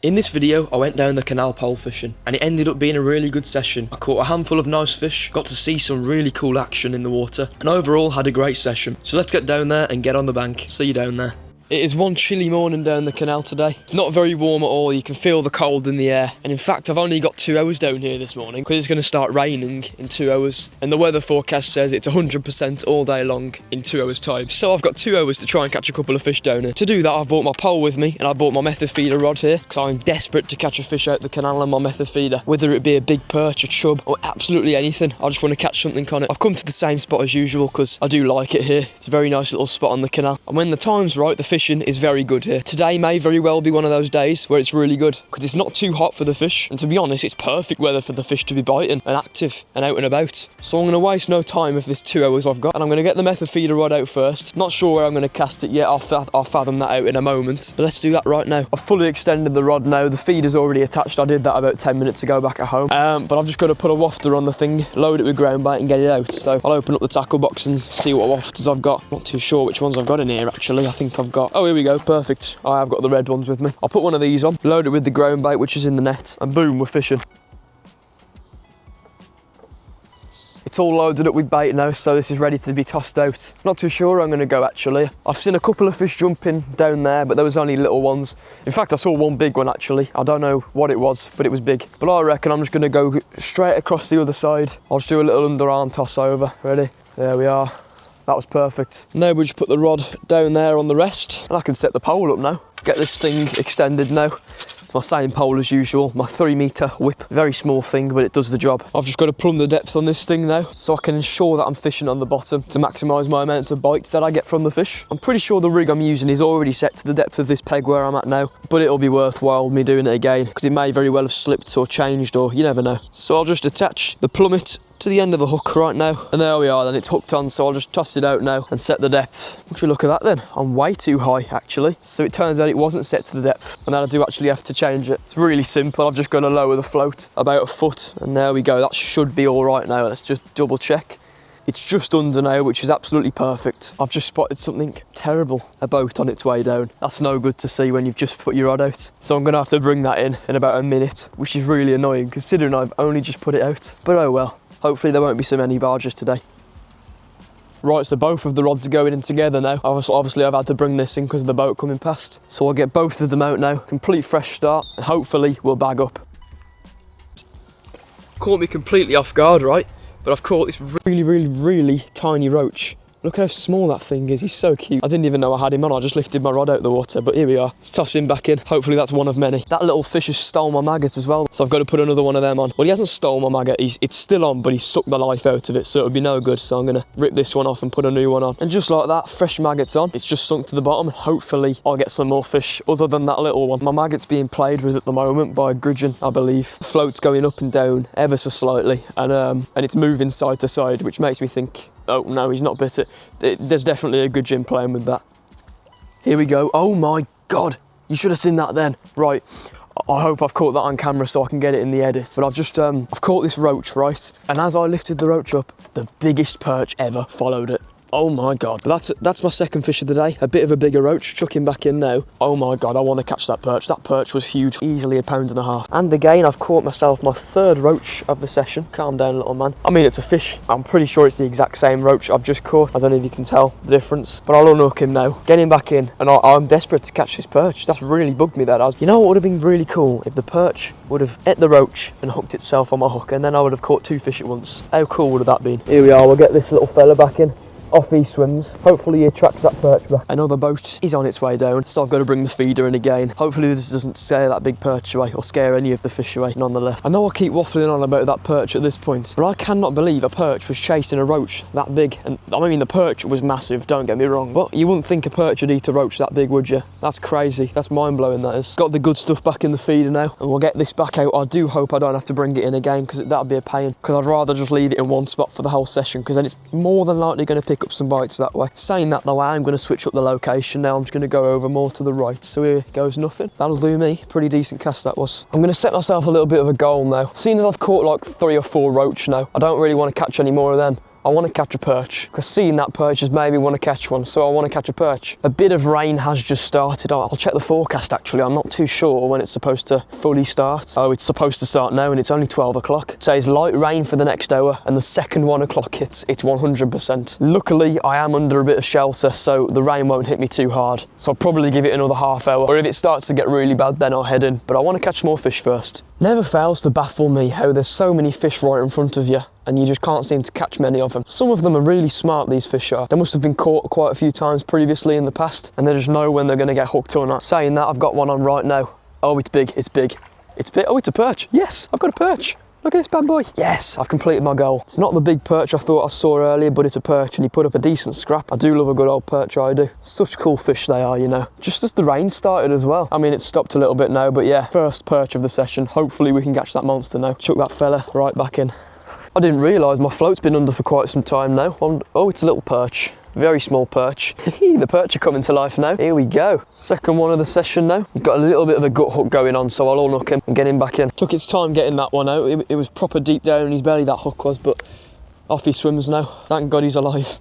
In this video, I went down the canal pole fishing, and it ended up being a really good session. I caught a handful of nice fish, got to see some really cool action in the water, and overall had a great session. So let's get down there and get on the bank. See you down there. It is one chilly morning down the canal today. It's not very warm at all, you can feel the cold in the air. And in fact, I've only got 2 hours down here this morning because it's going to start raining in 2 hours. And the weather forecast says it's 100% all day long in 2 hours time. So I've got 2 hours to try and catch a couple of fish down here. To do that, I've brought my pole with me and I brought my method feeder rod here because I'm desperate to catch a fish out the canal on my method feeder. Whether it be a big perch, a chub, or absolutely anything, I just want to catch something on it. I've come to the same spot as usual because I do like it here. It's a very nice little spot on the canal. And when the time's right, the fishing is very good here. Today may very well be one of those days where it's really good because it's not too hot for the fish, and to be honest, it's perfect weather for the fish to be biting and active and out and about. So I'm going to waste no time with this 2 hours I've got, and I'm going to get the method feeder rod out first. Not sure where I'm going to cast it yet. I'll fathom that out in a moment, but let's do that right now. I've fully extended the rod now. The feeder's already attached. I did that about 10 minutes ago back at home, but I've just got to put a wafter on the thing, load it with ground bait and get it out. So I'll open up the tackle box and see what wafters I've got. Not too sure which ones I've got in here actually. I think I've got, oh, here we go, perfect. I have got the red ones with me. I'll put one of these on, load it with the ground bait which is in the net, and boom, we're fishing. It's all loaded up with bait now, so this is ready to be tossed out. Not too sure where I'm going to go actually. I've seen a couple of fish jumping down there, but there was only little ones. In fact, I saw one big one actually. I don't know what it was, but it was big. But I reckon I'm just going to go straight across the other side. I'll just do a little underarm toss over. Ready? There we are. That was perfect. Now we just put the rod down there on the rest, and I can set the pole up now. Get this thing extended now. It's my same pole as usual, my 3-metre whip. Very small thing, but it does the job. I've just got to plumb the depth on this thing now, so I can ensure that I'm fishing on the bottom to maximise my amounts of bites that I get from the fish. I'm pretty sure the rig I'm using is already set to the depth of this peg where I'm at now, but it'll be worthwhile me doing it again, because it may very well have slipped or changed, or you never know. So I'll just attach the plummet to the end of the hook right now, and there we are then, it's hooked on, so I'll just toss it out now and set the depth. What should you look at that then? I'm way too high actually, so it turns out it wasn't set to the depth, and then I do actually have to change it. It's really simple. I've just got to lower the float about a foot, and there we go. That should be all right now. Let's just double check. It's just under now, which is absolutely perfect. I've just spotted something terrible, a boat on its way down. That's no good to see when you've just put your rod out. So I'm gonna have to bring that in about a minute, which is really annoying considering I've only just put it out, but oh well. Hopefully there won't be so many barges today. Right, so both of the rods are going in together now. Obviously I've had to bring this in because of the boat coming past. So I'll get both of them out now, complete fresh start, and hopefully we'll bag up. Caught me completely off guard, right? But I've caught this really tiny roach. Look how small that thing is, he's so cute. I didn't even know I had him on, I just lifted my rod out of the water, but here we are. Let's toss him back in. Hopefully that's one of many. That little fish has stole my maggot as well, so I've got to put another one of them on. Well, he hasn't stole my maggot, it's still on, but he's sucked the life out of it, so it'll be no good. So I'm gonna rip this one off and put a new one on. And just like that, fresh maggot's on. It's just sunk to the bottom. Hopefully I'll get some more fish other than that little one. My maggot's being played with at the moment by a gudgeon, I believe. The float's going up and down ever so slightly, and it's moving side to side, which makes me think, oh no, he's not bit it. There's definitely a gudgeon playing with that. Here we go. Oh my God, you should have seen that then. Right, I hope I've caught that on camera so I can get it in the edit. But I've caught this roach, right? And as I lifted the roach up, the biggest perch ever followed it. Oh my God. That's my second fish of the day. A bit of a bigger roach, chuck him back in now. Oh my God, I want to catch that perch. That perch was huge, easily 1.5 pounds. And again, I've caught myself my third roach of the session. Calm down, little man. I mean, it's a fish. I'm pretty sure it's the exact same roach I've just caught. I don't know if you can tell the difference, but I'll unhook him now, get him back in, and I'm desperate to catch this perch. That's really bugged me, that. You know what would have been really cool? If the perch would have ate the roach and hooked itself on my hook, and then I would have caught 2 fish at once. How cool would have that been? Here we are, we'll get this little fella back in. Off he swims. Hopefully he attracts that perch back. Another boat is on its way down, so I've got to bring the feeder in again. Hopefully this doesn't scare that big perch away or scare any of the fish away. Nonetheless, I know I keep waffling on about that perch at this point, but I cannot believe a perch was chasing a roach that big. And I mean, the perch was massive, don't get me wrong, but you wouldn't think a perch would eat a roach that big, would you? That's crazy. That's mind-blowing, that is. Got the good stuff back in the feeder now, and we'll get this back out. I do hope I don't have to bring it in again, because that'd be a pain, because I'd rather just leave it in one spot for the whole session, because then it's more than likely going to pick up some bites that way. Saying that though, I am going to switch up the location now. I'm just going to go over more to the right. So here goes nothing. That'll do me. Pretty decent cast that was. I'm going to set myself a little bit of a goal now. Seeing as I've caught like 3 or 4 roach now, I don't really want to catch any more of them. I want to catch a perch, because seeing that perch has made me want to catch one, so I want to catch a perch. A bit of rain has just started. I'll check the forecast actually, I'm not too sure when it's supposed to fully start. Oh, it's supposed to start now and it's only 12 o'clock. It says light rain for the next hour, and the second 1 o'clock hits, it's 100%. Luckily, I am under a bit of shelter, so the rain won't hit me too hard. So I'll probably give it another half hour, or if it starts to get really bad, then I'll head in. But I want to catch more fish first. Never fails to baffle me how there's so many fish right in front of you, and you just can't seem to catch many of them. Some of them are really smart, these fish are. They must have been caught quite a few times previously in the past, and they just know when they're going to get hooked or not. Saying that, I've got one on right now. Oh, it's big, it's big. It's big. Oh, it's a perch. Yes, I've got a perch. Look at this bad boy. Yes, I've completed my goal. It's not the big perch I thought I saw earlier, but it's a perch and he put up a decent scrap. I do love a good old perch, I do. Such cool fish they are, you know. Just as the rain started as well. I mean, it's stopped a little bit now, but yeah, first perch of the session. Hopefully we can catch that monster now. Chuck that fella right back in. I didn't realise my float's been under for quite some time now. Oh, it's a little perch. Very small perch. The perch are coming to life now. Here we go. Second one of the session now. We've got a little bit of a gut hook going on, so I'll unhook him and get him back in. Took its time getting that one out. It was proper deep down in his belly, that hook was, but off he swims now. Thank God he's alive.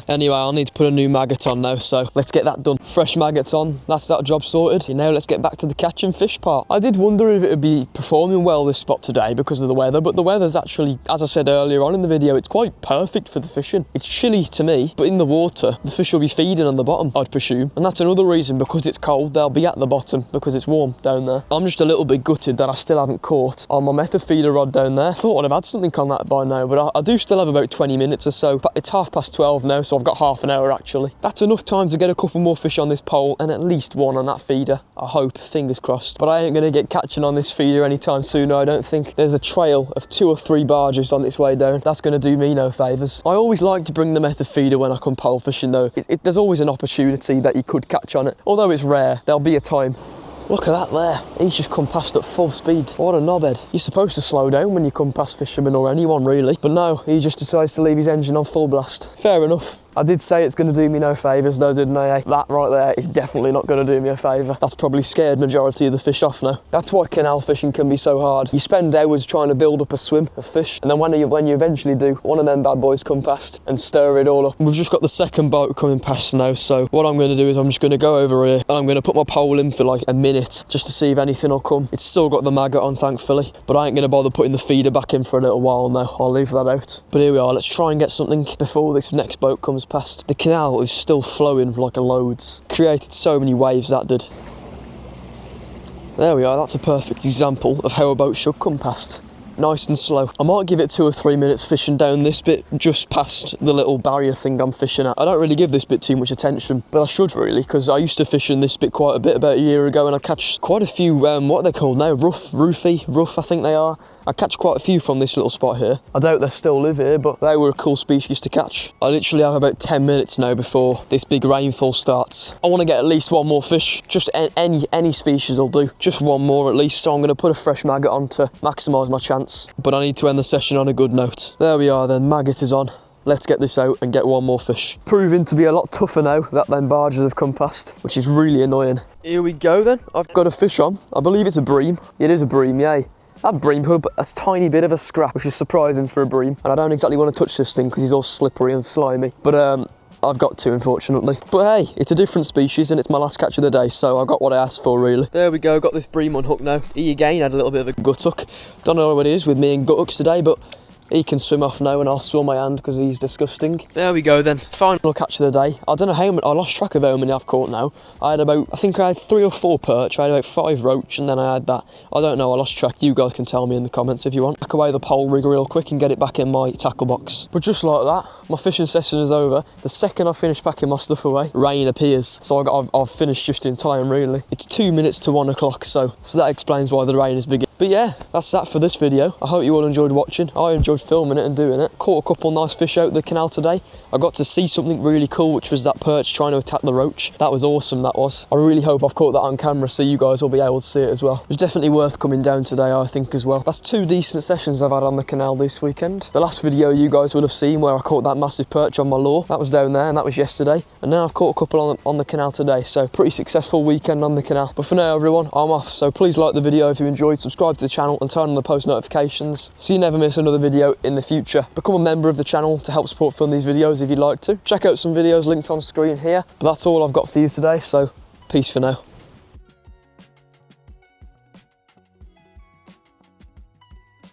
Anyway, I'll need to put a new maggot on now, so let's get that done. Fresh maggots on, that's that job sorted. You know, let's get back to the catching fish part. I did wonder if it would be performing well this spot today because of the weather, but the weather's actually, as I said earlier on in the video, it's quite perfect for the fishing. It's chilly to me, but in the water, the fish will be feeding on the bottom, I'd presume. And that's another reason, because it's cold, they'll be at the bottom because it's warm down there. I'm just a little bit gutted that I still haven't caught on my method feeder rod down there. Thought I'd have had something on that by now, but I do still have about 20 minutes or so. But it's 12:30 now, so I've got half an hour actually. That's enough time to get a couple more fish on this pole and at least one on that feeder. I hope, fingers crossed. But I ain't gonna get catching on this feeder anytime soon, I don't think. There's a trail of 2 or 3 barges on its way down. That's gonna do me no favours. I always like to bring the method feeder when I come pole fishing though. There's always an opportunity that you could catch on it. Although it's rare, there'll be a time. Look at that there. He's just come past at full speed. What a knobhead. You're supposed to slow down when you come past fishermen or anyone really. But no, he just decides to leave his engine on full blast. Fair enough. I did say it's going to do me no favours though, didn't I? That right there is definitely not going to do me a favour. That's probably scared majority of the fish off now. That's why canal fishing can be so hard. You spend hours trying to build up a swim of fish, and then when you eventually do, one of them bad boys come past and stir it all up. We've just got the second boat coming past now, so what I'm going to do is I'm just going to go over here and I'm going to put my pole in for like a minute just to see if anything will come. It's still got the maggot on, thankfully, but I ain't going to bother putting the feeder back in for a little while now. I'll leave that out. But here we are. Let's try and get something before this next boat comes past. The canal is still flowing like a loads. Created so many waves, that did. There we are, that's a perfect example of how a boat should come past. Nice and slow. I might give it 2 or 3 minutes fishing down this bit just past the little barrier thing I'm fishing at. I don't really give this bit too much attention, but I should really, because I used to fish in this bit quite a bit about a year ago, and I catch quite a few, what are they called now? Rough I think they are. I catch quite a few from this little spot here. I doubt they still live here, but they were a cool species to catch. I literally have about 10 minutes now before this big rainfall starts. I want to get at least one more fish. Just any species will do. Just one more at least. So I'm going to put a fresh maggot on to maximise my chance. But I need to end the session on a good note. There we are then, maggot is on. Let's get this out and get one more fish. Proving to be a lot tougher now that them barges have come past, which is really annoying. Here we go then. I've got a fish on. I believe it's a bream. It is a bream, yay. That bream put up a tiny bit of a scrap, which is surprising for a bream. And I don't exactly want to touch this thing because he's all slippery and slimy. But I've got to, unfortunately. But hey, it's a different species and it's my last catch of the day, so I got what I asked for, really. There we go, got this bream on hook now. He again had a little bit of a gut hook. Don't know what it is with me and gut hooks today, but he can swim off now and I'll swim my hand because he's disgusting. There we go then, final catch of the day. I don't know how many, I lost track of how many I've caught now. I think I had 3 or 4 perch, I had about 5 roach, and then I had that. I don't know, I lost track. You guys can tell me in the comments if you want. Back away the pole rig real quick and get it back in my tackle box. But just like that, my fishing session is over. The second I finish packing my stuff away, rain appears. So I've finished just in time, really. It's 2 minutes to 1 o'clock, so that explains why the rain is beginning. But yeah, that's that for this video. I hope you all enjoyed watching. I enjoyed filming it and doing it. Caught a couple nice fish out the canal today. I got to see something really cool, which was that perch trying to attack the roach. That was awesome, that was. I really hope I've caught that on camera so you guys will be able to see it as well. It was definitely worth coming down today, I think, as well. That's 2 decent sessions I've had on the canal this weekend. The last video you guys would have seen where I caught that massive perch on my lure. That was down there and that was yesterday. And now I've caught a couple on the canal today. So pretty successful weekend on the canal. But for now, everyone, I'm off. So please like the video if you enjoyed, subscribe subscribe to the channel and turn on the post notifications so you never miss another video in the future. Become a member of the channel to help support film these videos if you'd like to. Check out some videos linked on screen here. But that's all I've got for you today, so peace for now.